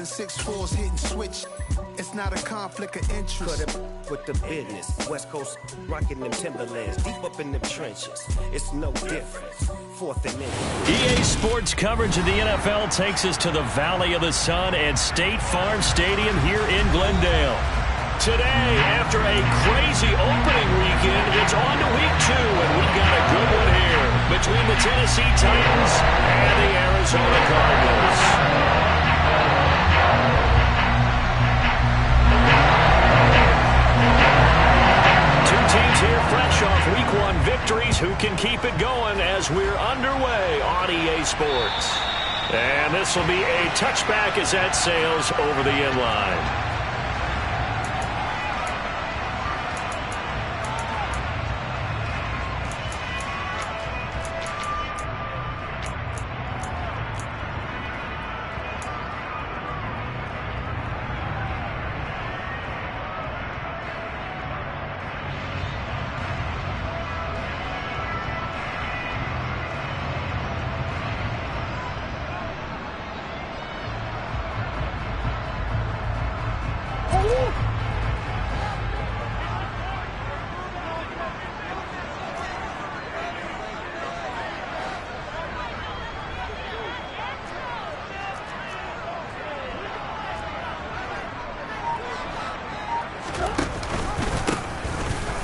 and 6'4s hitting switch. It's not a conflict of interest. Cut it with the business. West Coast rocking them Timberlands. Deep up in them trenches. It's no difference. Fourth and EA Sports coverage of the NFL takes us to the Valley of the Sun and State Farm Stadium here in Glendale. Today, after a crazy opening weekend, it's on to week 2, and we've got a good one here between the Tennessee Titans and the Arizona Cardinals. Teams here fresh off Week 1 victories. Who can keep it going as we're underway on EA Sports? And this will be a touchback as that sails over the end line.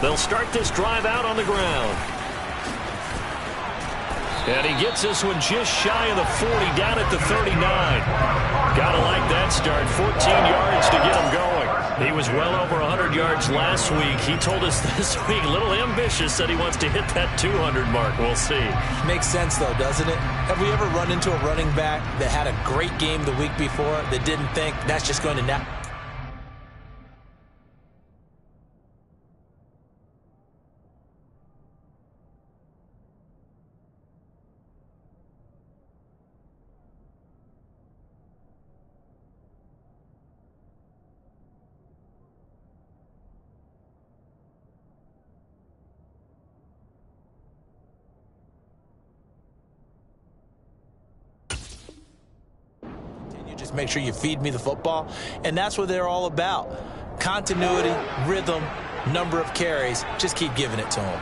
They'll start this drive out on the ground. And he gets this one just shy of the 40, down at the 39. Gotta like that start. 14 yards to get him going. He was well over 100 yards last week. He told us this week, a little ambitious, that he wants to hit that 200 mark. We'll see. Makes sense, though, doesn't it? Have we ever run into a running back that had a great game the week before that didn't think that's just going to now? Just make sure you feed me the football, and that's what they're all about. Continuity, rhythm, number of carries. Just keep giving it to them.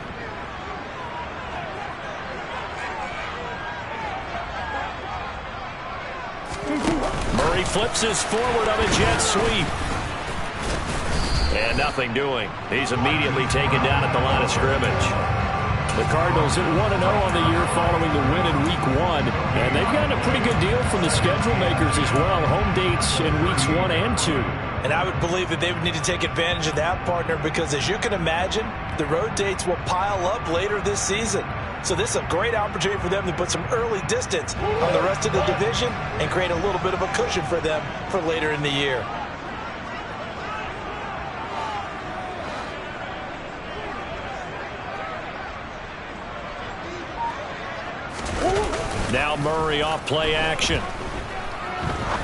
Murray flips his forward on a jet sweep. And nothing doing. He's immediately taken down at the line of scrimmage. The Cardinals at 1-0 on the year following the win in Week 1. And they've gotten a pretty good deal from the schedule makers as well. Home dates in Weeks 1 and 2. And I would believe that they would need to take advantage of that, partner, because as you can imagine, the road dates will pile up later this season. So this is a great opportunity for them to put some early distance on the rest of the division and create a little bit of a cushion for them for later in the year. Now Murray off play action.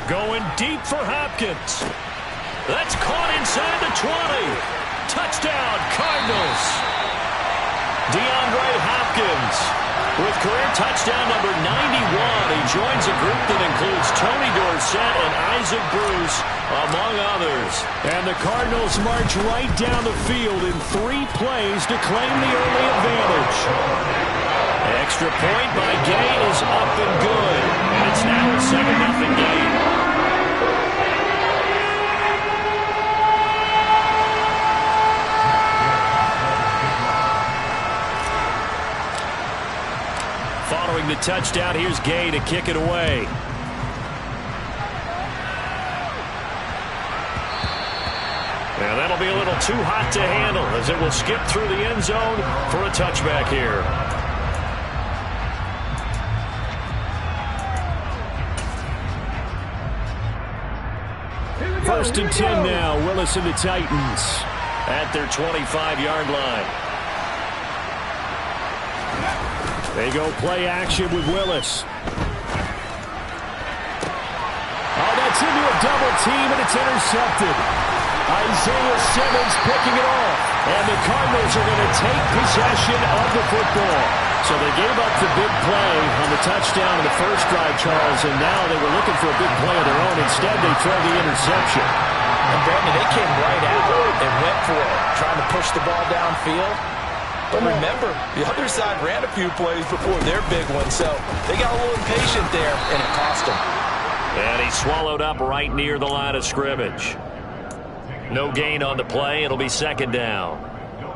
Going deep for Hopkins. That's caught inside the 20. Touchdown, Cardinals. DeAndre Hopkins with career touchdown number 91. He joins a group that includes Tony Dorsett and Isaac Bruce, among others. And the Cardinals march right down the field in 3 plays to claim the early advantage. Extra point by Gay is up and good. And it's now a 7-0 game. Following the touchdown, here's Gay to kick it away. And that'll be a little too hot to handle as it will skip through the end zone for a touchback here. First and 10 now. Willis and the Titans at their 25-yard line. They go play action with Willis. Oh, that's into a double team, and it's intercepted. Isaiah Simmons picking it off. And the Cardinals are going to take possession of the football. So they gave up the big play on the touchdown in the first drive, Charles, and now they were looking for a big play of their own. Instead, they throw the interception. And Brandon, they came right out and went for it, trying to push the ball downfield. But remember, the other side ran a few plays before their big one, so they got a little impatient there, and it cost them. And he swallowed up right near the line of scrimmage. No gain on the play. It'll be second down.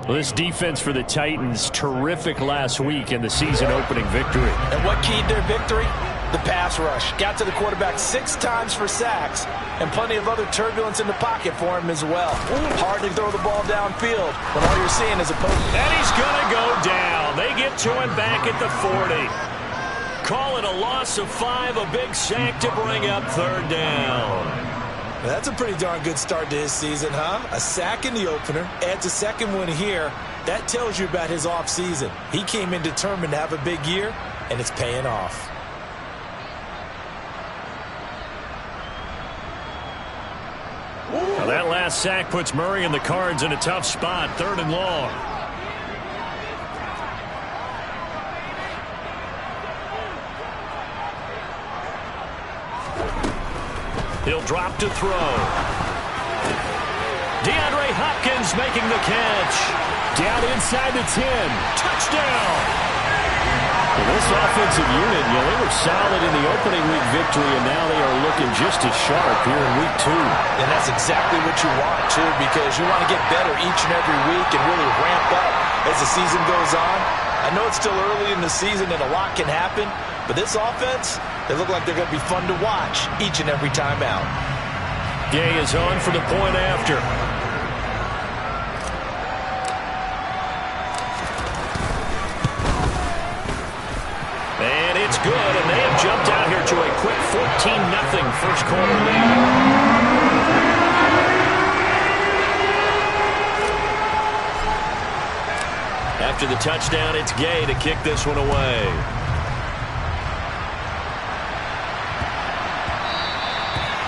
Well, this defense for the Titans, terrific last week in the season-opening victory. And what keyed their victory? The pass rush. Got to the quarterback 6 times for sacks, and plenty of other turbulence in the pocket for him as well. Hard to throw the ball downfield when all you're seeing is a post. And he's going to go down. They get to him back at the 40. Call it a loss of 5, a big sack to bring up third down. That's a pretty darn good start to his season, huh? A sack in the opener, adds a second one here. That tells you about his offseason. He came in determined to have a big year, and it's paying off. Now that last sack puts Murray and the Cards in a tough spot, 3rd and long. He'll drop to throw. DeAndre Hopkins making the catch. Down inside the 10. Touchdown. Well, this offensive unit, they were solid in the opening week victory, and now they are looking just as sharp here in week 2. And that's exactly what you want, too, because you want to get better each and every week and really ramp up as the season goes on. I know it's still early in the season and a lot can happen, but this offense, they look like they're going to be fun to watch each and every time out. Gay is on for the point after. And it's good, and they have jumped out here to a quick 14-0 first quarter lead. After the touchdown, it's Gay to kick this one away.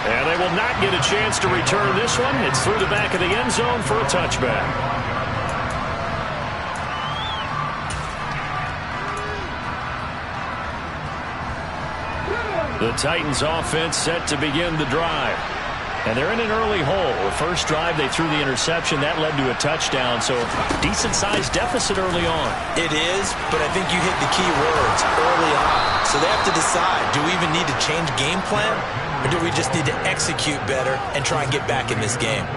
And they will not get a chance to return this one. It's through the back of the end zone for a touchback. The Titans offense set to begin the drive. And they're in an early hole. The first drive, they threw the interception. That led to a touchdown, so decent-sized deficit early on. It is, but I think you hit the key words early on. So they have to decide, do we even need to change game plan, or do we just need to execute better and try and get back in this game?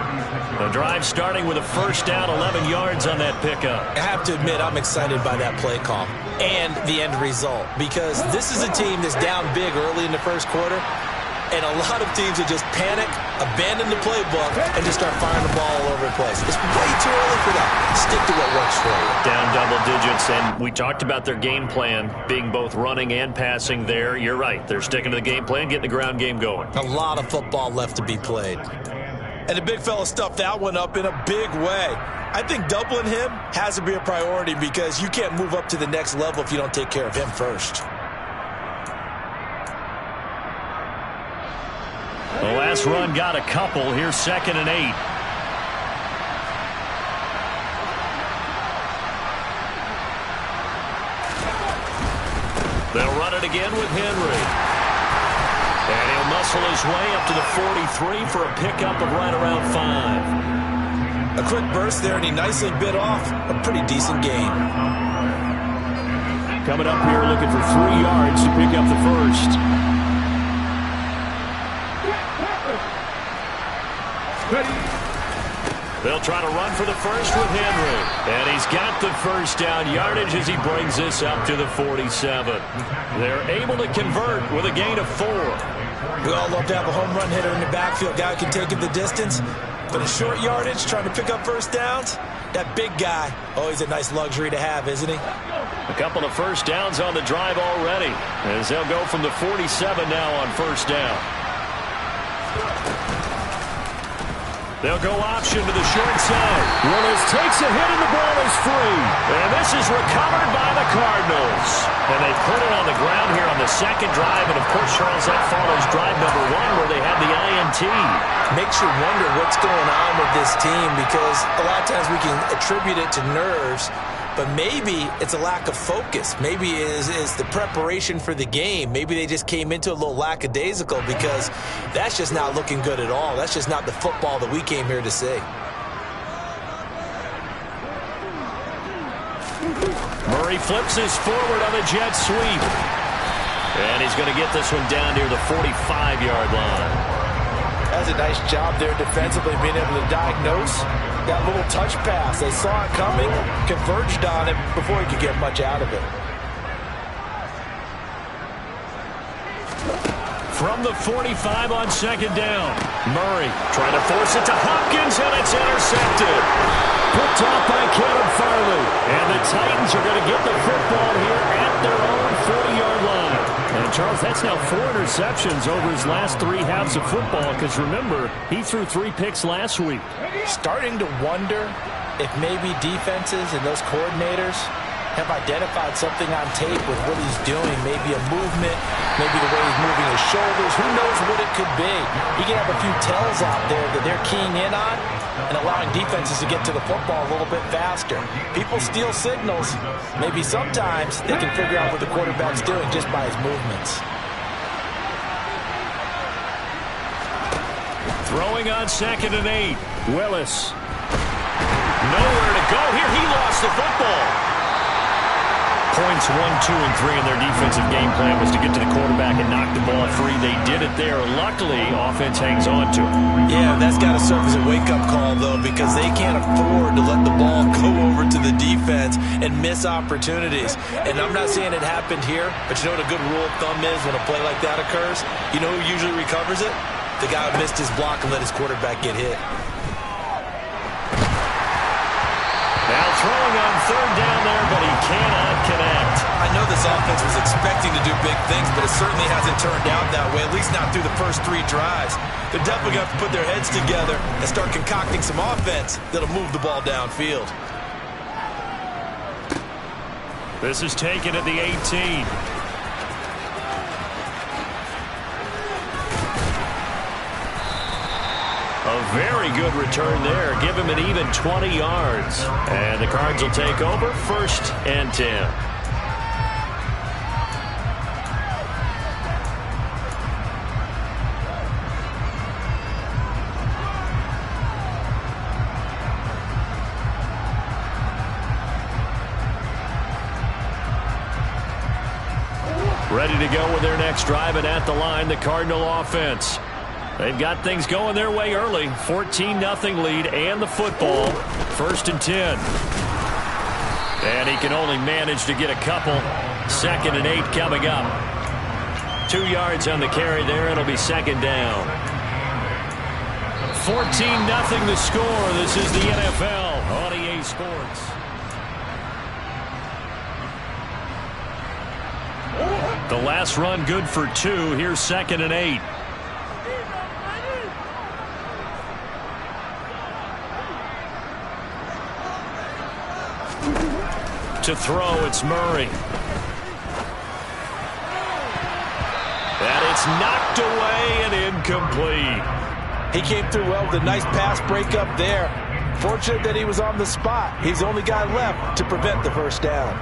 The drive starting with a first down, 11 yards on that pickup. I have to admit, I'm excited by that play call and the end result, because this is a team that's down big early in the first quarter. And a lot of teams will just panic, abandon the playbook, and just start firing the ball all over the place. It's way too early for that. Stick to what works for you. Down double digits, and we talked about their game plan being both running and passing there. You're right. They're sticking to the game plan, getting the ground game going. A lot of football left to be played. And the big fella stuffed that one up in a big way. I think doubling him has to be a priority, because you can't move up to the next level if you don't take care of him first. The last run got a couple. Here's 2nd and 8. They'll run it again with Henry. And he'll muscle his way up to the 43 for a pickup of right around 5. A quick burst there, and he nicely bit off a pretty decent gain. Coming up here looking for 3 yards to pick up the first. They'll try to run for the first with Henry. And he's got the first down yardage as he brings this up to the 47. They're able to convert with a gain of 4. We all love to have a home run hitter in the backfield. Guy who can take it the distance. But a short yardage, trying to pick up first downs, that big guy, always a nice luxury to have, isn't he? A couple of first downs on the drive already, as they'll go from the 47 now on first down. They'll go option to the short side. Willis takes a hit and the ball is free. And this is recovered by the Cardinals. And they put it on the ground here on the second drive. And, of course, Charles, that follows drive number 1 where they had the INT. Makes you wonder what's going on with this team, because a lot of times we can attribute it to nerves. but maybe it's a lack of focus. Maybe it is the preparation for the game. Maybe they just came into a little lackadaisical because that's just not looking good at all. That's just not the football that we came here to see. Murray flips his forward on the jet sweep. And he's going to get this one down near the 45-yard line. That's a nice job there defensively, being able to diagnose that little touch pass. They saw it coming, converged on it before he could get much out of it. From the 45 on second down, Murray trying to force it to Hopkins, and it's intercepted. Picked off by Caleb Farley. And the Titans are going to get the football here at their own 40-yard line. And, Charles, that's now 4 interceptions over his last 3 halves of football, because, remember, he threw 3 picks last week. Starting to wonder if maybe defenses and those coordinators have identified something on tape with what he's doing, maybe a movement, maybe the way he's moving his shoulders. Who knows what it could be? He can have a few tells out there that they're keying in on and allowing defenses to get to the football a little bit faster. People steal signals. Maybe sometimes they can figure out what the quarterback's doing just by his movements. Throwing on second and 8. Willis. Nowhere to go here. He lost the football. Points 1, 2, and 3 in their defensive game plan was to get to the quarterback and knock the ball free. They did it there. Luckily, offense hangs on to it. Yeah, that's got to serve as a wake-up call, though, because they can't afford to let the ball go over to the defense and miss opportunities. And I'm not saying it happened here, but you know what a good rule of thumb is when a play like that occurs? You know who usually recovers it? The guy who missed his block and let his quarterback get hit. Now throwing on third down there, but he cannot connect. I know this offense was expecting to do big things, but it certainly hasn't turned out that way, at least not through the first 3 drives. They're definitely going to have to put their heads together and start concocting some offense that'll move the ball downfield. This is taken at the 18. A very good return there. Give him an even 20 yards. And the Cards will take over, 1st and 10. Ready to go with their next drive, and at the line, the Cardinal offense. They've got things going their way early. 14-0 lead and the football. 1st and 10. And he can only manage to get a couple. 2nd and 8 coming up. 2 yards on the carry there. It'll be 2nd down. 14-0 the score. This is the NFL on EA Sports. The last run good for 2. Here's 2nd and 8. To throw, it's Murray. And it's knocked away and incomplete. He came through well with a nice pass breakup there. Fortunate that he was on the spot. He's the only guy left to prevent the first down.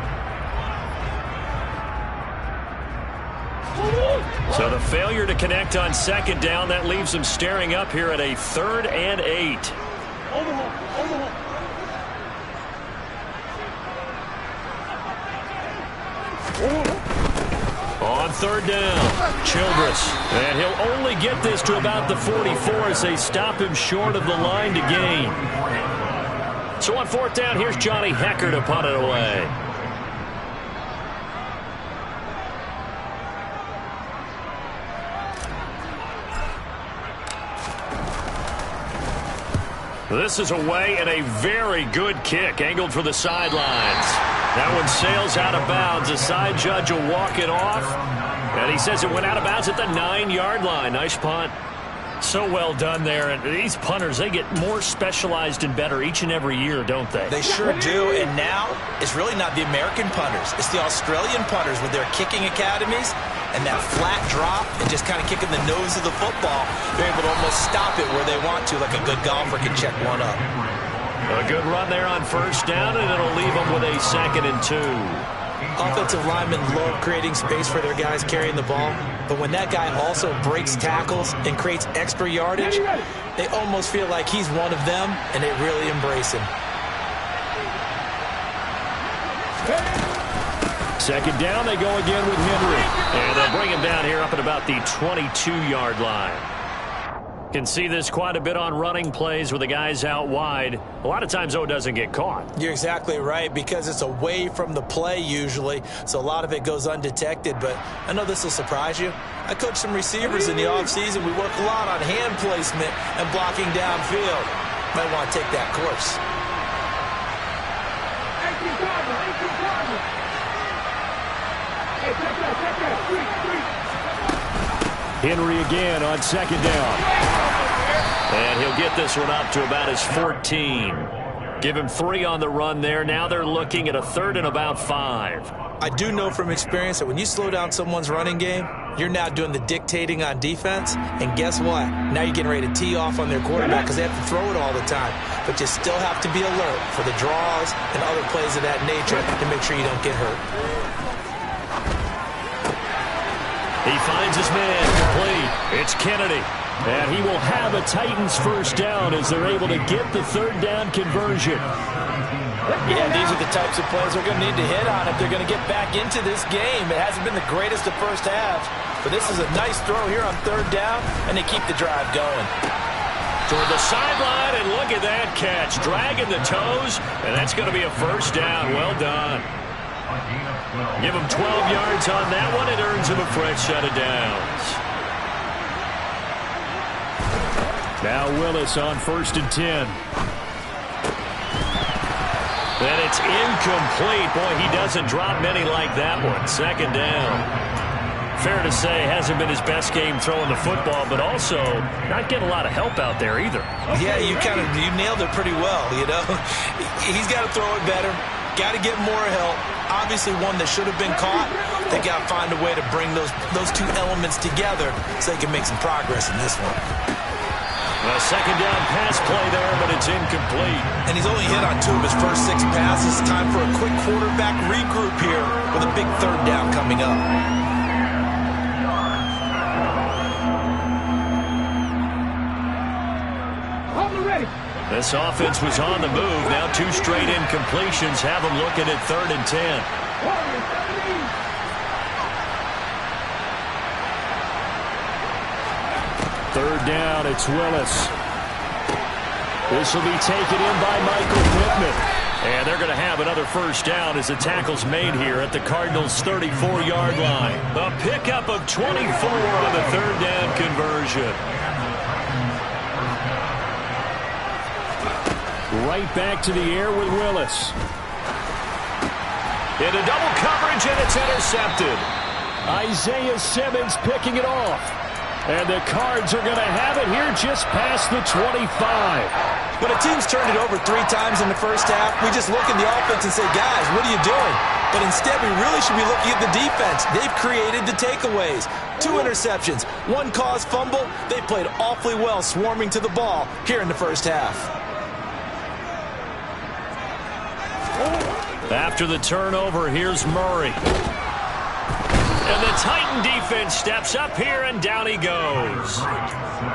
So the failure to connect on 2nd down, that leaves him staring up here at a 3rd and 8. On 3rd down, Childress. And he'll only get this to about the 44 as they stop him short of the line to gain. So on 4th down, here's Johnny Hecker to punt it away. This is away and a very good kick, angled for the sidelines. That one sails out of bounds. The side judge will walk it off. And he says it went out of bounds at the 9-yard line. Nice punt. So well done there. And these punters, they get more specialized and better each and every year, don't they? They sure do. And now it's really not the American punters. It's the Australian punters with their kicking academies and that flat drop and just kind of kicking the nose of the football. They're able to almost stop it where they want to, like a good golfer can check one up. A good run there on first down, and it'll leave them with a 2nd and 2. Offensive linemen love creating space for their guys carrying the ball, but when that guy also breaks tackles and creates extra yardage, they almost feel like he's one of them, and they really embrace him. 2nd down, they go again with Henry. And they'll bring him down here up at about the 22-yard line. Can see this quite a bit on running plays with the guys out wide. A lot of times, though, it doesn't get caught. You're exactly right, because it's away from the play usually, so a lot of it goes undetected. But I know this will surprise you. I coach some receivers in the offseason. We work a lot on hand placement and blocking downfield. Might want to take that course. Henry again on 2nd down. And he'll get this one up to about his 14. Give him 3 on the run there. Now they're looking at a 3rd and about 5. I do know from experience that when you slow down someone's running game, you're now doing the dictating on defense. And guess what? Now you're getting ready to tee off on their quarterback because they have to throw it all the time. But you still have to be alert for the draws and other plays of that nature to make sure you don't get hurt. He finds his man complete. It's Kennedy. And he will have a Titans first down as they're able to get the 3rd down conversion. Yeah, these are the types of plays they're going to need to hit on if they're going to get back into this game. It hasn't been the greatest of first halves, but this is a nice throw here on 3rd down, and they keep the drive going. Toward the sideline, and look at that catch. Dragging the toes, and that's going to be a first down. Well done. Give him 12 yards on that one. It earns him a fresh set of downs. Now Willis on 1st and 10. And it's incomplete. Boy, he doesn't drop many like that one. 2nd down. Fair to say, hasn't been his best game throwing the football, but also not getting a lot of help out there either. Yeah, you nailed it pretty well, you know. He's got to throw it better. Got to get more help. Obviously one that should have been caught. They got to find a way to bring those two elements together so they can make some progress in this one. A 2nd down pass play there, but it's incomplete. And he's only hit on 2 of his first 6 passes. Time for a quick quarterback regroup here with a big 3rd down coming up. This offense was on the move. Now 2 straight incompletions have them looking at 3rd and 10. 3rd down, it's Willis. This will be taken in by Michael Pittman. And they're going to have another first down as the tackle's made here at the Cardinals' 34-yard line. A pickup of 24 on the 3rd down conversion. Right back to the air with Willis. Into double coverage, and it's intercepted. Isaiah Simmons picking it off. And the Cards are going to have it here just past the 25. When a team's turned it over 3 times in the first half, we just look at the offense and say, guys, what are you doing? But instead, we really should be looking at the defense. They've created the takeaways. 2 interceptions, 1 caused fumble. They played awfully well swarming to the ball here in the first half. After the turnover, here's Murray. And the Titan defense steps up here, and down he goes.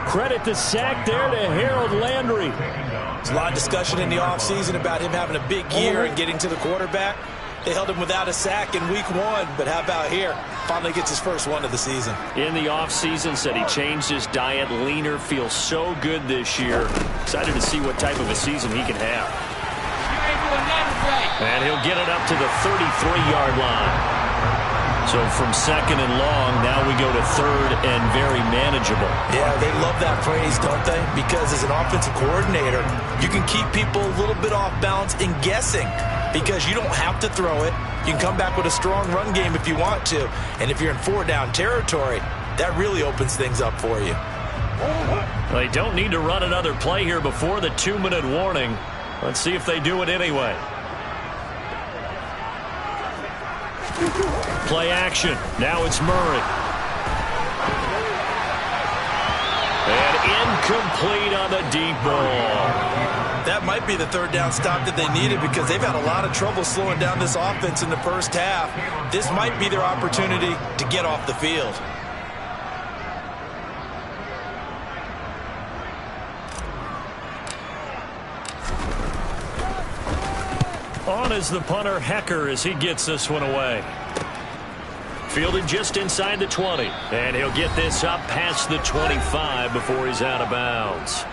Credit the sack there to Harold Landry. There's a lot of discussion in the offseason about him having a big year and getting to the quarterback. They held him without a sack in week 1, but how about here? Finally gets his first one of the season. In the offseason, said he changed his diet, leaner, feels so good this year. Excited to see what type of a season he can have. And he'll get it up to the 33-yard line. So from 2nd and long, now we go to 3rd and very manageable. Yeah, they love that phrase, don't they? Because as an offensive coordinator, you can keep people a little bit off balance and guessing because you don't have to throw it. You can come back with a strong run game if you want to. And if you're in 4-down territory, that really opens things up for you. They don't need to run another play here before the 2-minute warning. Let's see if they do it anyway. Play action. Now it's Murray. And incomplete on the deep ball. That might might be the third down stop that they needed because they've had a lot of trouble slowing down this offense in the first half. This might be their opportunity to get off the field. On is the punter, Hecker, as he gets this one away. Fielded just inside the 20. And he'll get this up past the 25 before he's out of bounds.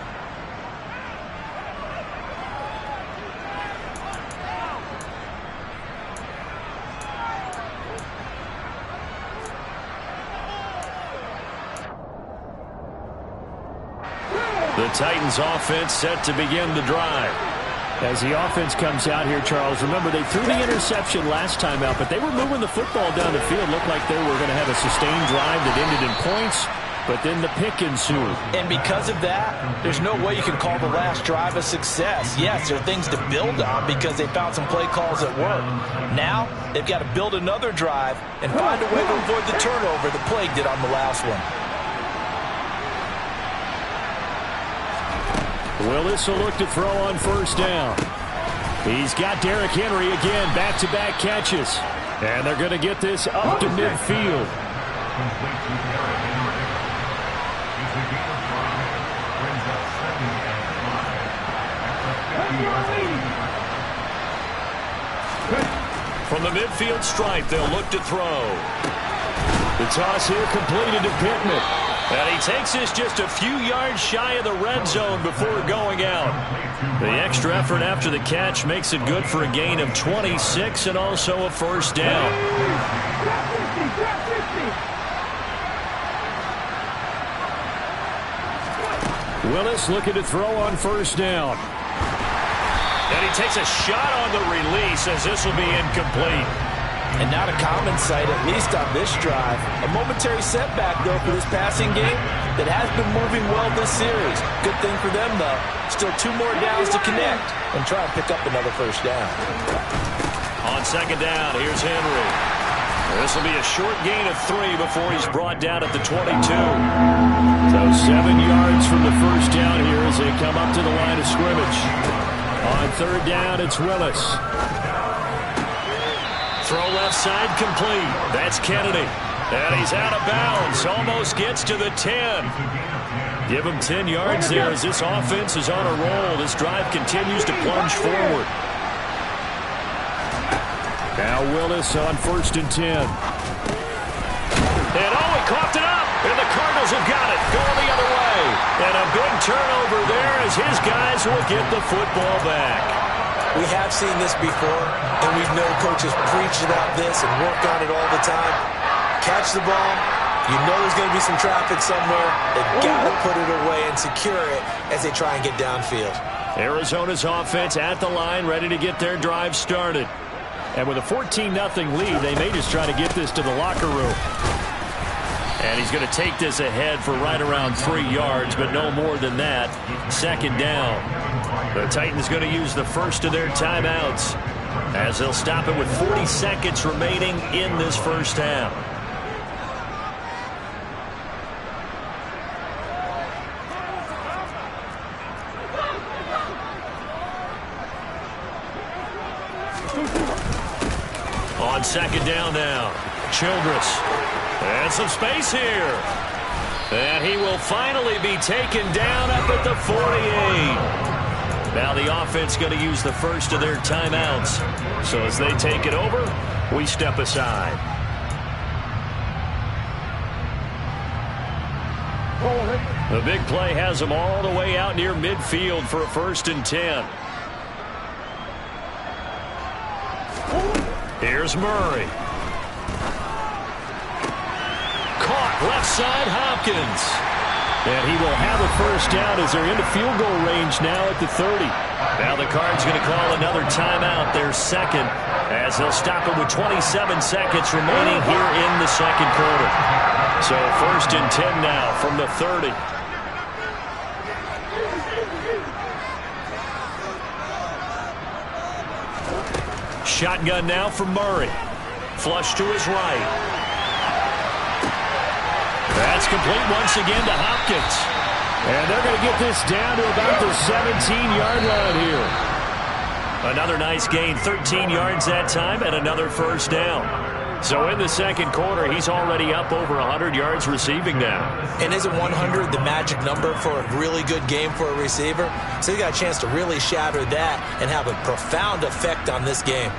The Titans offense set to begin the drive. As the offense comes out here, Charles, remember they threw the interception last time out, but they were moving the football down the field. Looked like they were going to have a sustained drive that ended in points, but then the pick ensued. And because of that, there's no way you can call the last drive a success. Yes, there are things to build on because they found some play calls that work. Now, they've got to build another drive and find a way to avoid the turnover the Plague did on the last one. Willis will look to throw on first down. He's got Derrick Henry again, back-to-back catches. And they're going to get this up to midfield. From the midfield stripe, they'll look to throw. The toss here completed to Pittman. And he takes this just a few yards shy of the red zone before going out. The extra effort after the catch makes it good for a gain of 26 and also a first down. Willis looking to throw on first down. And he takes a shot on the release as this will be incomplete. And not a common sight, at least on this drive. A momentary setback, though, for this passing game that has been moving well this series. Good thing for them, though. Still 2 more downs to connect and try and pick up another first down. On second down, here's Henry. This will be a short gain of 3 before he's brought down at the 22. So 7 yards from the first down here as they come up to the line of scrimmage. On third down, it's Willis. Throw left side complete. That's Kennedy. And he's out of bounds. Almost gets to the 10. Give him 10 yards there as this offense is on a roll. This drive continues to plunge forward. Now Willis on first and 10. And he coughed it up. And the Cardinals have got it. Going the other way. And a big turnover there as his guys will get the football back. We have seen this before, and we know coaches preach about this and work on it all the time. Catch the ball. You know there's going to be some traffic somewhere. They've got to put it away and secure it as they try and get downfield. Arizona's offense at the line, ready to get their drive started. And with a 14-0 lead, they may just try to get this to the locker room. And he's going to take this ahead for right around 3 yards, but no more than that. Second down. The Titans going to use the first of their timeouts as they'll stop it with 40 seconds remaining in this first half. On second down now, Childress. And some space here. And he will finally be taken down up at the 48. Now the offense going to use the first of their timeouts. So as they take it over, we step aside. The big play has them all the way out near midfield for a first and 10. Here's Murray. Caught left side, Hopkins. And he will have a first down as they're into field goal range now at the 30. Now the Cards going to call another timeout, their second, as they'll stop it with 27 seconds remaining here in the second quarter. So first and 10 now from the 30. Shotgun now from Murray. Flush to his right. That's complete once again to Hopkins. And they're going to get this down to about the 17-yard line here. Another nice gain, 13 yards that time, and another first down. So in the second quarter, he's already up over 100 yards receiving now. And isn't 100 the magic number for a really good game for a receiver? So he got a chance to really shatter that and have a profound effect on this game.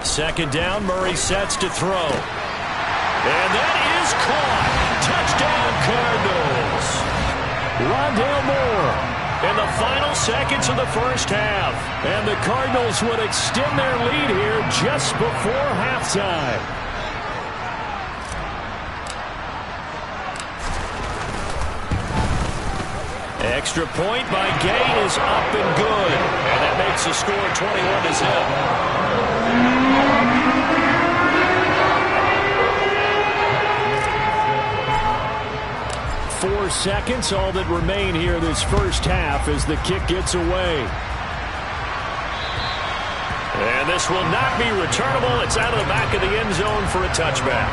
Second down, Murray sets to throw. And that is caught. Touchdown, Cardinals. Rondale Moore in the final seconds of the first half. And the Cardinals would extend their lead here just before halftime. Extra point by Gay is up and good. And that makes the score 21-0. 4 seconds, all that remain here this first half as the kick gets away. And this will not be returnable. It's out of the back of the end zone for a touchback.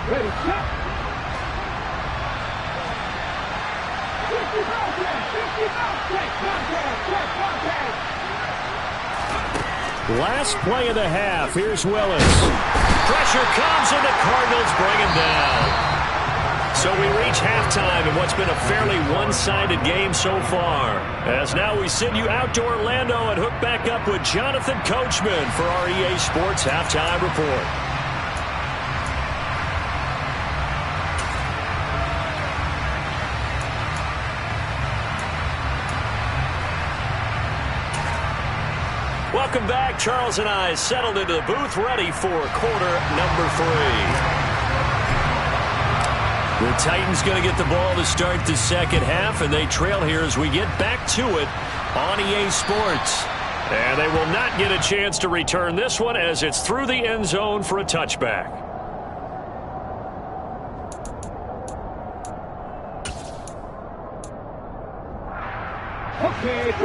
Ready, set. 50 contact. Last play of the half. Here's Willis. Pressure comes and the Cardinals bring him down. So we reach halftime in what's been a fairly one-sided game so far. As now we send you out to Orlando and hook back up with Jonathan Coachman for our EA Sports Halftime Report. Welcome back. Charles and I settled into the booth, ready for quarter number 3. The Titans going to get the ball to start the second half, and they trail here as we get back to it on EA Sports. And they will not get a chance to return this one as it's through the end zone for a touchback.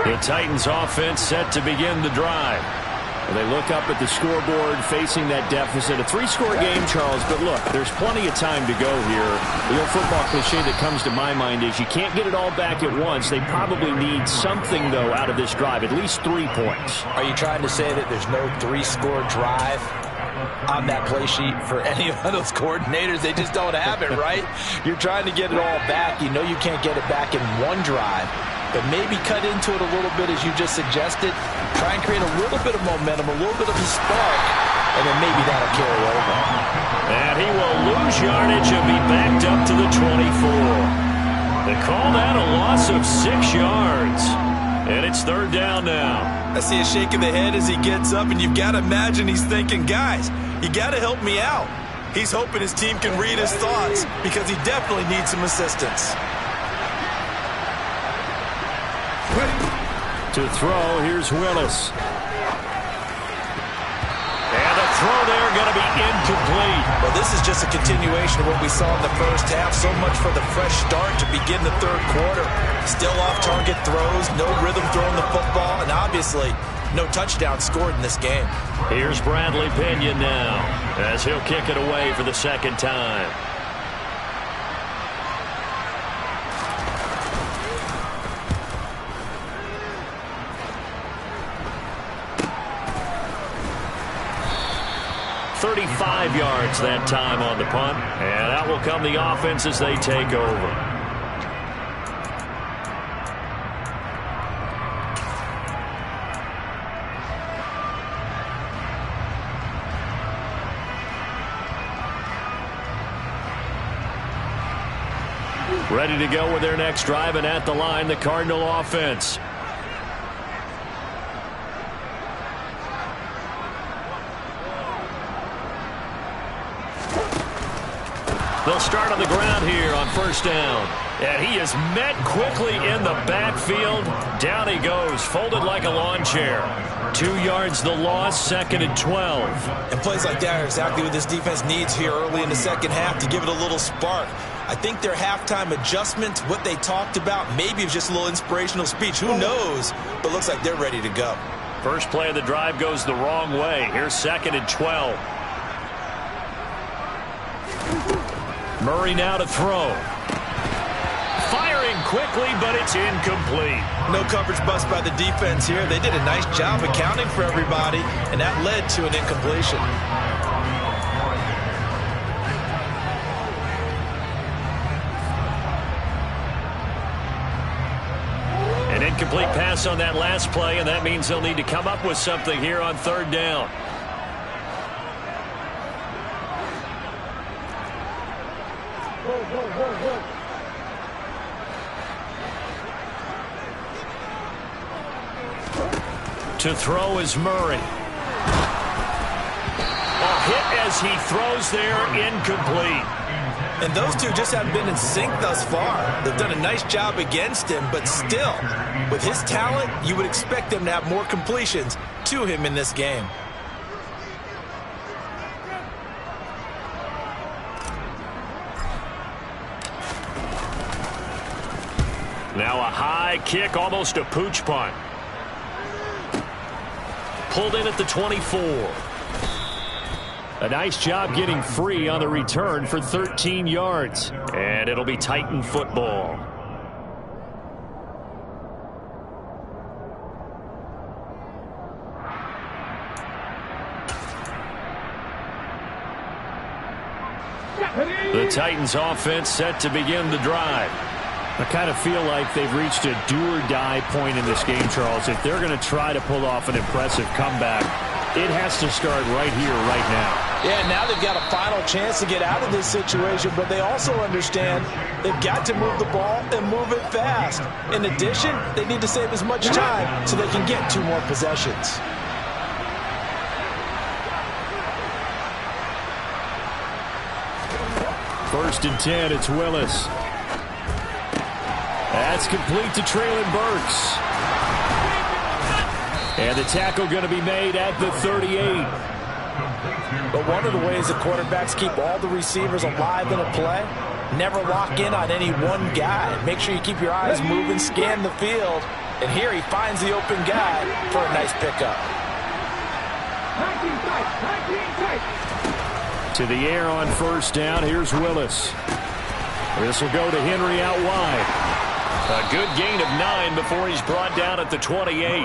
The Titans offense set to begin the drive. And they look up at the scoreboard facing that deficit. A 3-score game, Charles, but look, there's plenty of time to go here. The old football cliche that comes to my mind is you can't get it all back at once. They probably need something, though, out of this drive, at least 3 points. Are you trying to say that there's no 3-score drive on that play sheet for any of those coordinators? They just don't have it, right? You're trying to get it all back. You know you can't get it back in one drive. But maybe cut into it a little bit, as you just suggested. Try and create a little bit of momentum, a little bit of a spark, and then maybe that'll carry over. And he will lose yardage and be backed up to the 24. They call that a loss of 6 yards. And it's third down now. I see a shake of the head as he gets up, and you've got to imagine he's thinking, guys, you got to help me out. He's hoping his team can read his thoughts because he definitely needs some assistance. To throw, here's Willis. And the throw there going to be incomplete. Well, this is just a continuation of what we saw in the first half. So much for the fresh start to begin the third quarter. Still off-target throws, no rhythm throwing the football, and obviously no touchdown scored in this game. Here's Bradley Pinion now as he'll kick it away for the second time. .35 yards that time on the punt, and out will come the offense as they take over. Ready to go with their next drive, and at the line, the Cardinal offense. They'll start on the ground here on first down. And he is met quickly in the backfield. Down he goes, folded like a lawn chair. 2 yards the loss, 2nd and 12. And plays like that are exactly what this defense needs here early in the second half to give it a little spark. I think their halftime adjustments, what they talked about, maybe it was just a little inspirational speech. Who knows? But looks like they're ready to go. First play of the drive goes the wrong way. Here's 2nd and 12. Murray now to throw. Firing quickly, but it's incomplete. No coverage bust by the defense here. They did a nice job accounting for everybody, and that led to an incompletion. An incomplete pass on that last play, and that means they'll need to come up with something here on 3rd down. To throw is Murray. A hit as he throws there, incomplete. And those two just haven't been in sync thus far. They've done a nice job against him, but still, with his talent, you would expect them to have more completions to him in this game. Now a high kick, almost a pooch punt. Pulled in at the 24. A nice job getting free on the return for 13 yards. And it'll be Titan football. The Titans offense set to begin the drive. I kind of feel like they've reached a do-or-die point in this game, Charles. If they're going to try to pull off an impressive comeback, it has to start right here, right now. Yeah, now they've got a final chance to get out of this situation, but they also understand they've got to move the ball and move it fast. In addition, they need to save as much time so they can get 2 more possessions. First and 10, it's Willis. That's complete to Traylon Burks. And the tackle going to be made at the 38. But one of the ways the quarterbacks keep all the receivers alive in a play, never lock in on any one guy. Make sure you keep your eyes moving, scan the field. And here he finds the open guy for a nice pickup. To the air on first down. Here's Willis. This will go to Henry out wide. A good gain of 9 before he's brought down at the 28.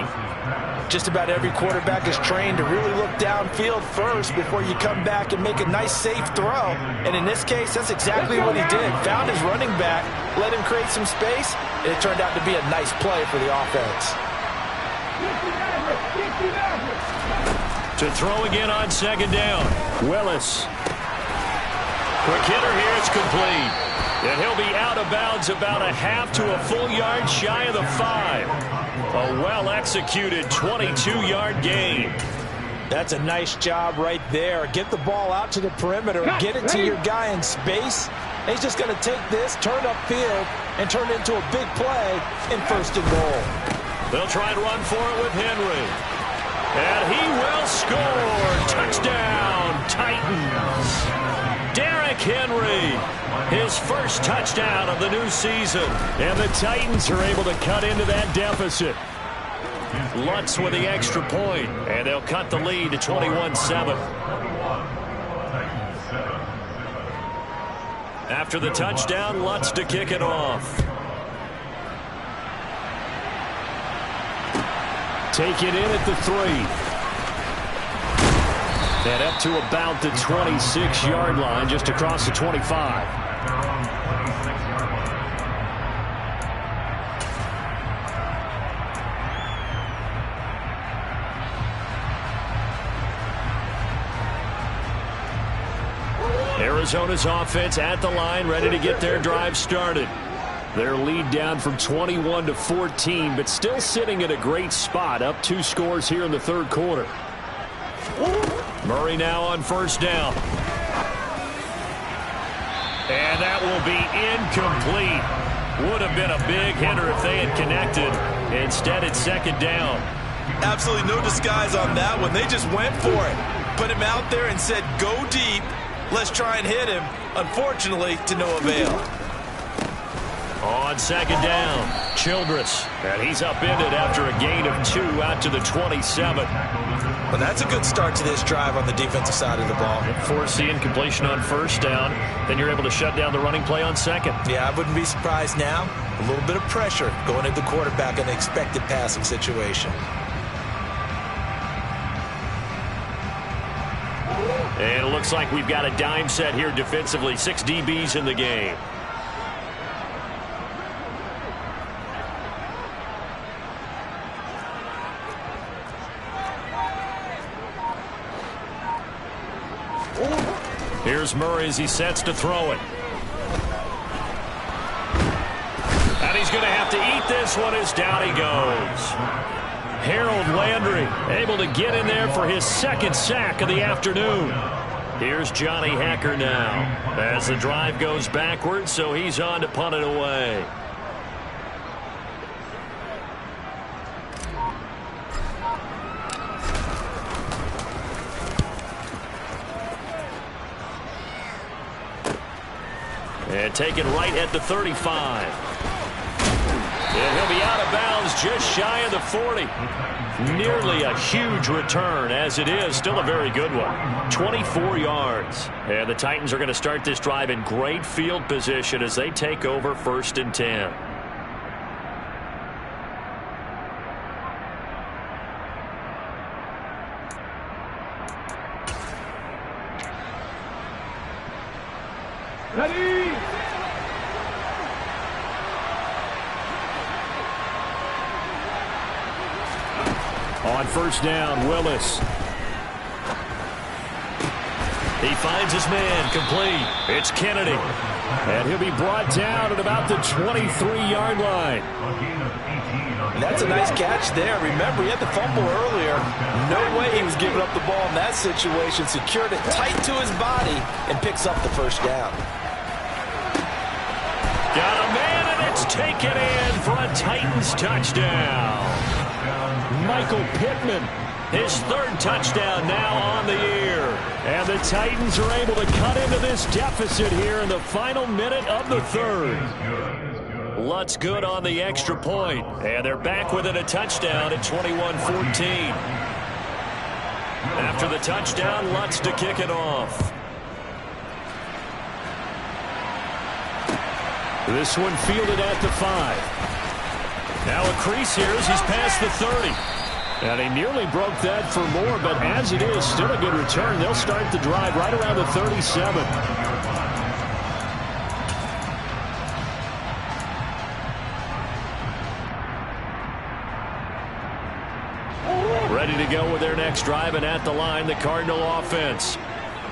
Just about every quarterback is trained to really look downfield first before you come back and make a nice, safe throw. And in this case, that's exactly what he did. Found his running back, let him create some space, and it turned out to be a nice play for the offense. To throw again on 2nd down. Willis. Quick hitter here, it's complete. And he'll be out of bounds about a half to a full yard shy of the 5. A well-executed 22-yard gain. That's a nice job right there. Get the ball out to the perimeter, get it to your guy in space. And he's just going to take this, turn upfield, and turn it into a big play in 1st and goal. They'll try and run for it with Henry. And he will score. Touchdown, Titans. Derrick Henry, his first touchdown of the new season. And the Titans are able to cut into that deficit. Lutz with the extra point, and they'll cut the lead to 21-7. After the touchdown, Lutz to kick it off. Take it in at the 3. And up to about the 26-yard line, just across the 25. Arizona's offense at the line, ready to get their drive started. Their lead down from 21 to 14, but still sitting at a great spot, up 2 scores here in the 3rd quarter. Murray now on first down. And that will be incomplete. Would have been a big hitter if they had connected. Instead, it's second down. Absolutely no disguise on that one. They just went for it. Put him out there and said, go deep. Let's try and hit him. Unfortunately, to no avail. On second down, Childress. And he's upended after a gain of 2 out to the 27. Well, that's a good start to this drive on the defensive side of the ball. Force the incompletion on first down. Then you're able to shut down the running play on second. Yeah, I wouldn't be surprised now. A little bit of pressure going at the quarterback in the expected passing situation. And it looks like we've got a dime set here defensively. 6 DBs in the game. Here's Murray as he sets to throw it. And he's going to have to eat this one as down he goes. Harold Landry able to get in there for his second sack of the afternoon. Here's Johnny Hacker now as the drive goes backwards, so he's on to punt it away. And taken right at the 35. And he'll be out of bounds just shy of the 40. Nearly a huge return, as it is still a very good one. 24 yards. And the Titans are going to start this drive in great field position as they take over 1st and 10. Ready! On first down, Willis. He finds his man, complete. It's Kennedy. And he'll be brought down at about the 23-yard line. And that's a nice catch there. Remember, he had the fumble earlier. No way he was giving up the ball in that situation. Secured it tight to his body and picks up the first down. Got a man, and it's taken in for a Titans touchdown. Michael Pittman, his 3rd touchdown now on the year. And the Titans are able to cut into this deficit here in the final minute of the 3rd. Lutz good on the extra point. And they're back within a touchdown at 21-14. After the touchdown, Lutz to kick it off. This one fielded at the 5. Now a crease here as he's past the 30. And he nearly broke that for more, but as it is, still a good return. They'll start the drive right around the 37. Ready to go with their next drive, and at the line, the Cardinal offense.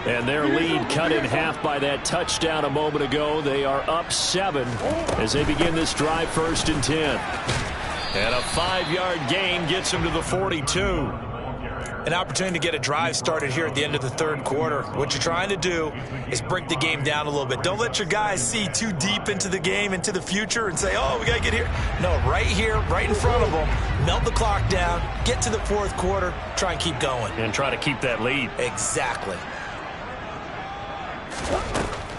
And their lead cut in half by that touchdown a moment ago. They are up 7 as they begin this drive 1st and 10. And a 5-yard gain gets them to the 42. An opportunity to get a drive started here at the end of the 3rd quarter. What you're trying to do is break the game down a little bit. Don't let your guys see too deep into the game, into the future, and say, oh, we got to get here. No, right here, right in front of them, melt the clock down, get to the 4th quarter, try and keep going. And try to keep that lead. Exactly.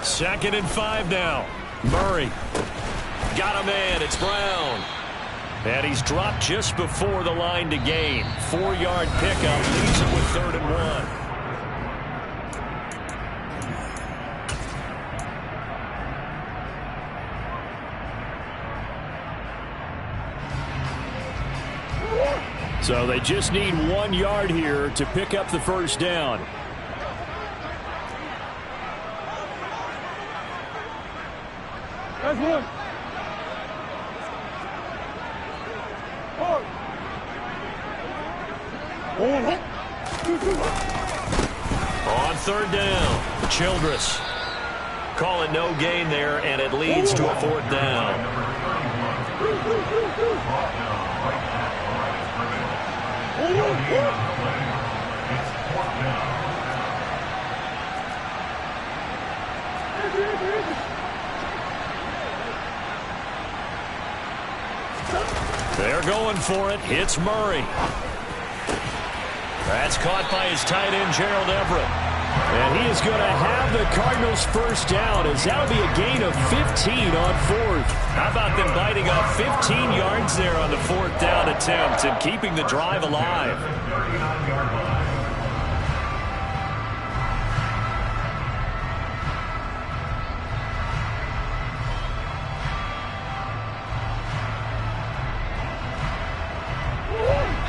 2nd and 5 now. Murray. Got a man. It's Brown. And he's dropped just before the line to gain. 4-yard pickup leaves him with 3rd and 1. So they just need 1 yard here to pick up the first down. That's one. On 3rd down, Childress. Calling no gain there, and it leads to a 4th down. They're going for it. Hits Murray. That's caught by his tight end, Gerald Everett. And he is going to have the Cardinals first down, as that'll be a gain of 15 on fourth. How about them biting off 15 yards there on the fourth down attempt and keeping the drive alive?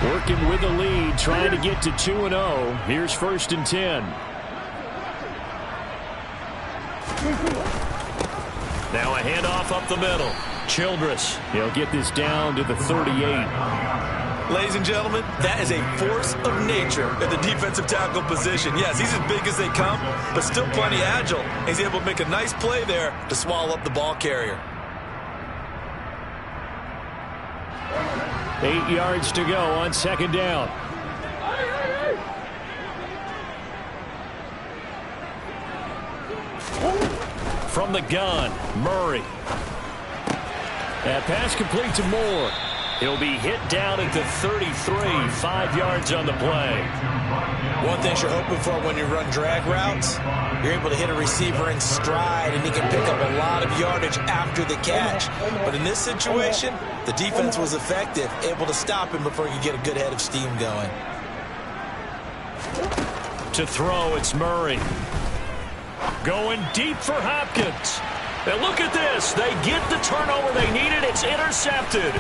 Working with the lead, trying to get to 2-0. Here's 1st and 10. Now a handoff up the middle. Childress. He'll get this down to the 38. Ladies and gentlemen, that is a force of nature in the defensive tackle position. Yes, he's as big as they come, but still plenty agile. He's able to make a nice play there to swallow up the ball carrier. 8 yards to go on 2nd down. From the gun, Murray. That pass complete to Moore. He'll be hit down at the 33, 5 yards on the play. One thing you're hoping for when you run drag routes, you're able to hit a receiver in stride, and he can pick up a lot of yardage after the catch. But in this situation, the defense was effective, able to stop him before he could get a good head of steam going. To throw, it's Murray. Going deep for Hopkins. And look at this. They get the turnover they needed. It's intercepted.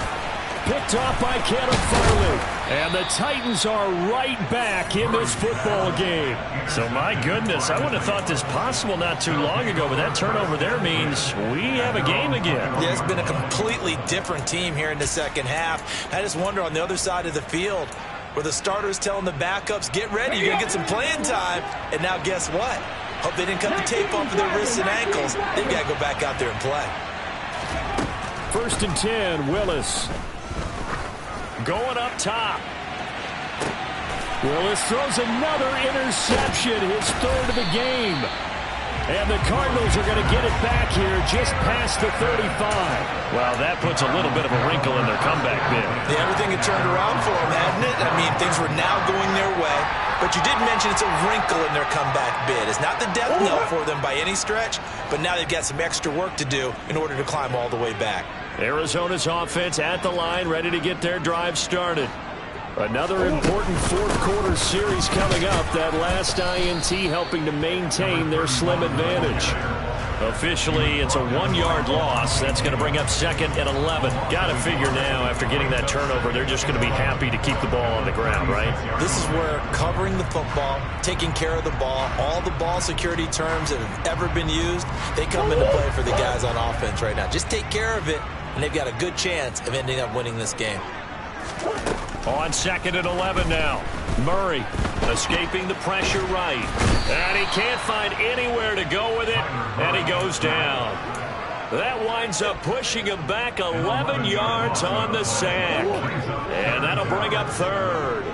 Picked off by Caleb Farley. And the Titans are right back in this football game. So, my goodness, I wouldn't have thought this possible not too long ago, but that turnover there means we have a game again. Yeah, it's been a completely different team here in the second half. I just wonder on the other side of the field where the starters telling the backups, get ready, you're going to get some playing time. And now guess what? Hope they didn't cut the tape off of their wrists and ankles. They've got to go back out there and play. 1st and 10, Willis. Going up top. Willis throws another interception, his 3rd of the game. And the Cardinals are going to get it back here just past the 35. Well, that puts a little bit of a wrinkle in their comeback bid. Yeah, everything had turned around for them, hadn't it? I mean, things were now going their way. But you did mention it's a wrinkle in their comeback bid. It's not the death knell for them by any stretch, but now they've got some extra work to do in order to climb all the way back. Arizona's offense at the line, ready to get their drive started. Another important fourth-quarter series coming up. That last INT helping to maintain their slim advantage. Officially, it's a 1-yard loss. That's going to bring up 2nd and 11. Got to figure now, after getting that turnover, they're just going to be happy to keep the ball on the ground, right? This is where covering the football, taking care of the ball, all the ball security terms that have ever been used, they come into play for the guys on offense right now. Just take care of it, and they've got a good chance of ending up winning this game. On 2nd and 11 now. Murray escaping the pressure right. And he can't find anywhere to go with it. And he goes down. That winds up pushing him back 11 yards on the sack. And that'll bring up 3rd.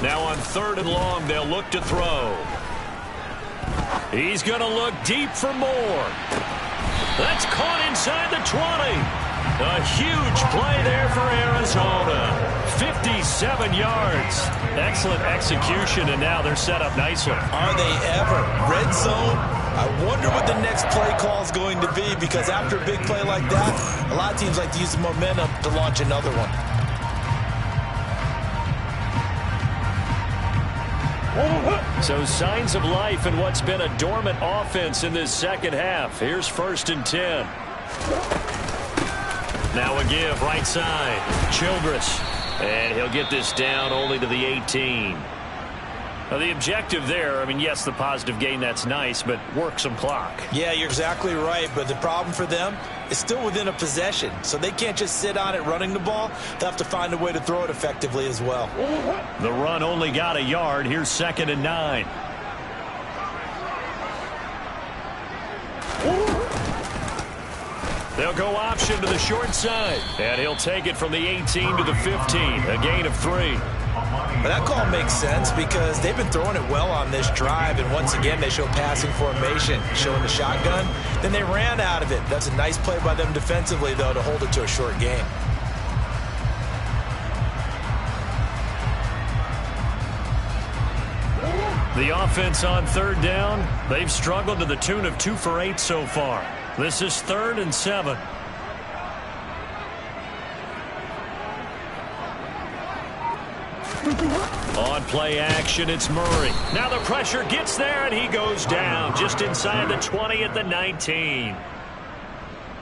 Now on 3rd and long, they'll look to throw. He's going to look deep for Moore. That's caught inside the 20. A huge play there for Arizona. 57 yards. Excellent execution, and now they're set up nicely. Are they ever? Red zone? I wonder what the next play call is going to be, because after a big play like that, a lot of teams like to use the momentum to launch another one. So signs of life in what's been a dormant offense in this second half. Here's 1st and 10. Now a give right side. Childress. And he'll get this down only to the 18. Now the objective there, I mean, yes, the positive gain, that's nice, but work some clock. Yeah, you're exactly right, but the problem for them is still within a possession, so they can't just sit on it running the ball. They'll have to find a way to throw it effectively as well. The run only got a yard. Here's 2nd and 9. They'll go option to the short side. And he'll take it from the 18 to the 15. A gain of 3. But that call makes sense because they've been throwing it well on this drive, and once again they show passing formation, showing the shotgun. Then they ran out of it. That's a nice play by them defensively, though, to hold it to a short gain. The offense on third down, they've struggled to the tune of 2 for 8 so far. This is 3rd and 7. On play action, it's Murray. Now the pressure gets there, and he goes down just inside the 20 at the 19.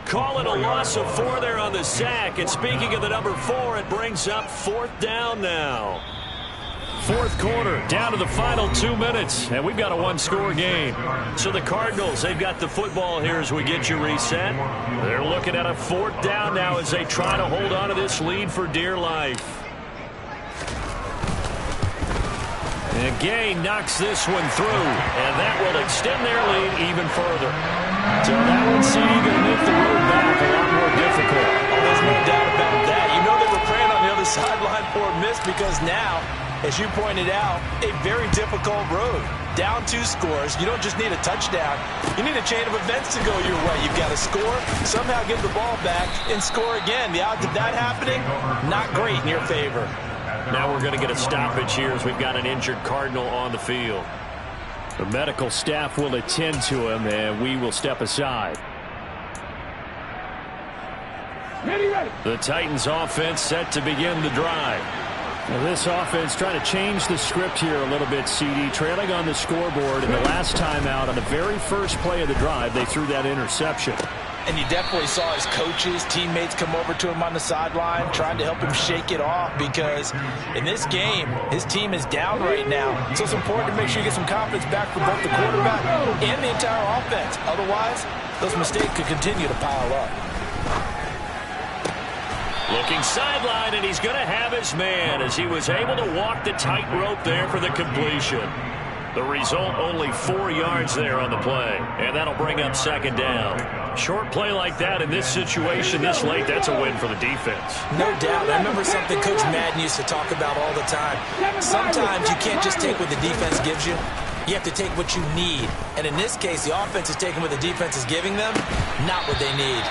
Call it a loss of 4 there on the sack. And speaking of the number 4, it brings up 4th down now. 4th quarter, down to the final 2 minutes, and we've got a 1-score game. So the Cardinals, they've got the football here as we get you reset. They're looking at a 4th down now as they try to hold on to this lead for dear life. And Gay knocks this one through, and that will extend their lead even further. So that one, CD, going to make the road back a lot more difficult. Oh, there's no doubt about that. You know they were praying on the other sideline for a miss because now, as you pointed out, a very difficult road. Down 2 scores. You don't just need a touchdown. You need a chain of events to go your way. You've got to score, somehow get the ball back, and score again. The odds of that happening, not great in your favor. Now we're going to get a stoppage here as we've got an injured Cardinal on the field. The medical staff will attend to him, and we will step aside. The Titans offense set to begin the drive. Now this offense trying to change the script here a little bit, CD. Trailing on the scoreboard, and the last time out on the very first play of the drive, they threw that interception. And you definitely saw his coaches, teammates come over to him on the sideline, trying to help him shake it off because in this game, his team is down right now. So it's important to make sure you get some confidence back for both the quarterback and the entire offense. Otherwise, those mistakes could continue to pile up. Looking sideline, and he's going to have his man as he was able to walk the tightrope there for the completion. The result, only 4 yards there on the play, and that'll bring up 2nd down. Short play like that in this situation this late, that's a win for the defense. No doubt. I remember something Coach Madden used to talk about all the time. Sometimes you can't just take what the defense gives you. You have to take what you need. And in this case, the offense is taking what the defense is giving them, not what they need.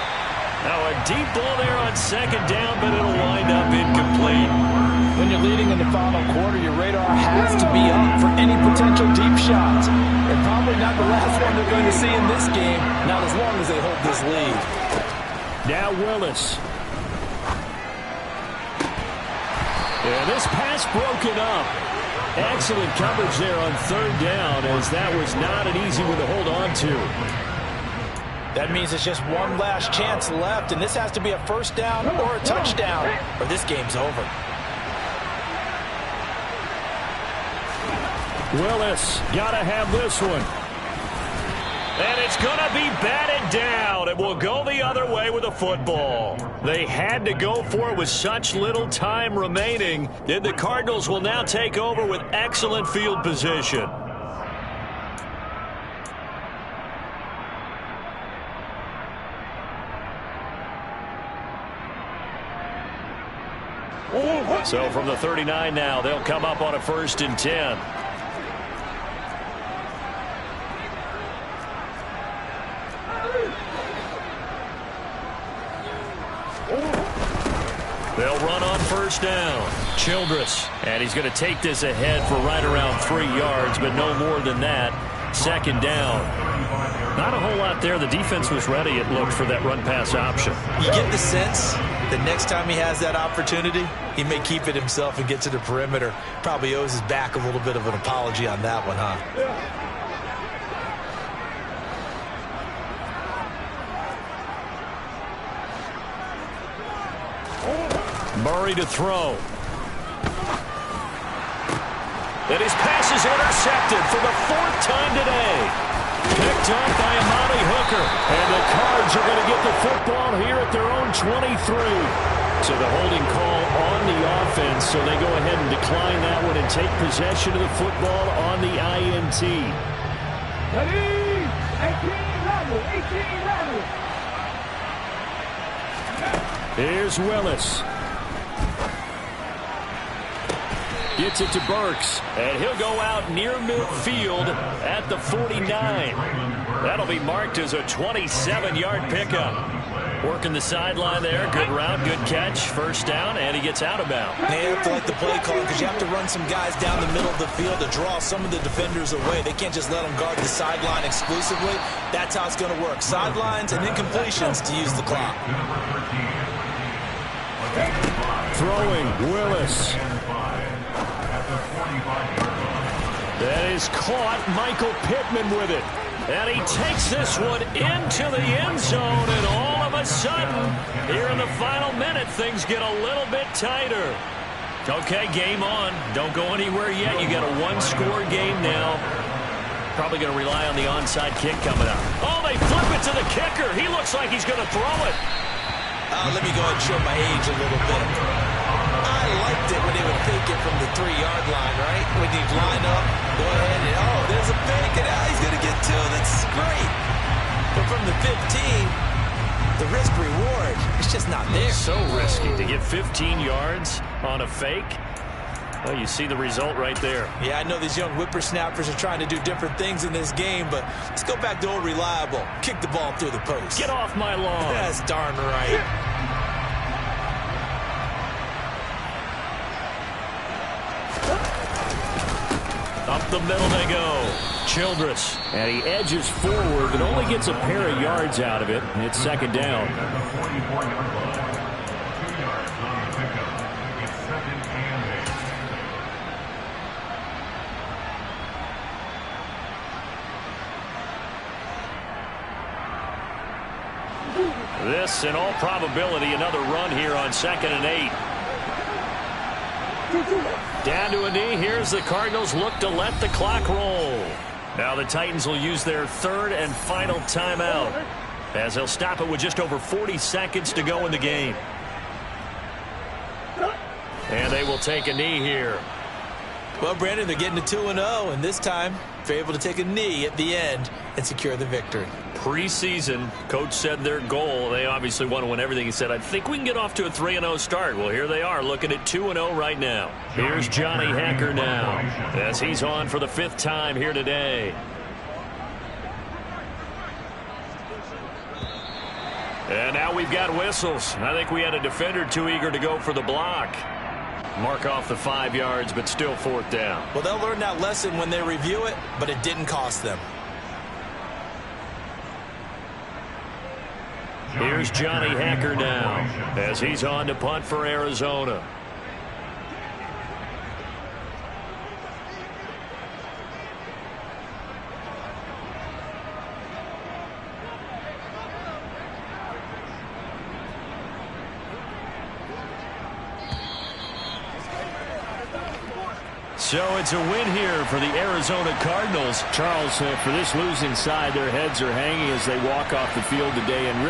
Now a deep ball there on 2nd down, but it'll wind up incomplete. When you're leading in the final quarter, your radar has to be up for any potential deep shots. And probably not the last one they're going to see in this game, not as long as they hold this lead. Now Willis. And this pass broken up. Excellent coverage there on 3rd down, as that was not an easy one to hold on to. That means it's just one last chance left, and this has to be a 1st down or a touchdown, or this game's over. Willis, gotta have this one. And it's going to be batted down. It will go the other way with the football. They had to go for it with such little time remaining. Then the Cardinals will now take over with excellent field position. So from the 39 now, they'll come up on a 1st and 10. They'll run on 1st down. Childress, and he's going to take this ahead for right around 3 yards, but no more than that. 2nd down. Not a whole lot there. The defense was ready, it looked, for that run-pass option. You get the sense that next time he has that opportunity, he may keep it himself and get to the perimeter. Probably owes his back a little bit of an apology on that one, huh? Murray to throw. And his pass is intercepted for the 4th time today. Picked up by Amani Hooker. And the Cards are going to get the football here at their own 23. So the holding call on the offense, so they go ahead and decline that one and take possession of the football on the INT. 18 level. Here's Willis. Gets it to Burks. And he'll go out near midfield at the 49. That'll be marked as a 27-yard pickup. Working the sideline there. Good route, good catch. First down, and he gets out of bounds. They have to like the play call because you have to run some guys down the middle of the field to draw some of the defenders away. They can't just let them guard the sideline exclusively. That's how it's going to work. Sidelines and incompletions to use the clock. Throwing, Willis. That is caught. Michael Pittman with it. And he takes this one into the end zone, and all of a sudden, here in the final minute, things get a little bit tighter. Okay, game on. Don't go anywhere yet. You got a one-score game now. Probably going to rely on the onside kick coming up. Oh, they flip it to the kicker. He looks like he's going to throw it. Let me go ahead and show my age a little bit. I liked it when they would fake it from the 3-yard line, right? When you line up, go ahead and, oh, there's a fake, and now he's going to get 2. That's great. But from the 15, the risk-reward, it's just not there. So risky to get 15 yards on a fake. Well, you see the result right there. Yeah, I know these young whippersnappers are trying to do different things in this game, but let's go back to old reliable. Kick the ball through the post. Get off my lawn. That's darn right. Up the middle they go. Childress. And he edges forward, but only gets a pair of yards out of it. And it's second down. This, in all probability, another run here on 2nd and 8. Down to a knee. Here's the Cardinals look to let the clock roll. Now the Titans will use their 3rd and final timeout as they'll stop it with just over 40 seconds to go in the game. And they will take a knee here. Well, Brandon, they're getting to 2-0, and this time they're able to take a knee at the end and secure the victory. Preseason, coach said their goal, they obviously want to win everything. He said, I think we can get off to a 3-0 start. Well, here they are looking at 2-0 right now. Here's Johnny Hacker now as he's on for the 5th time here today. And now we've got whistles. I think we had a defender too eager to go for the block. Mark off the 5 yards, but still 4th down. Well, they'll learn that lesson when they review it, but it didn't cost them. Here's Johnny Hacker now as he's on to punt for Arizona. So it's a win here for the Arizona Cardinals. Charles, for this losing side, their heads are hanging as they walk off the field today. And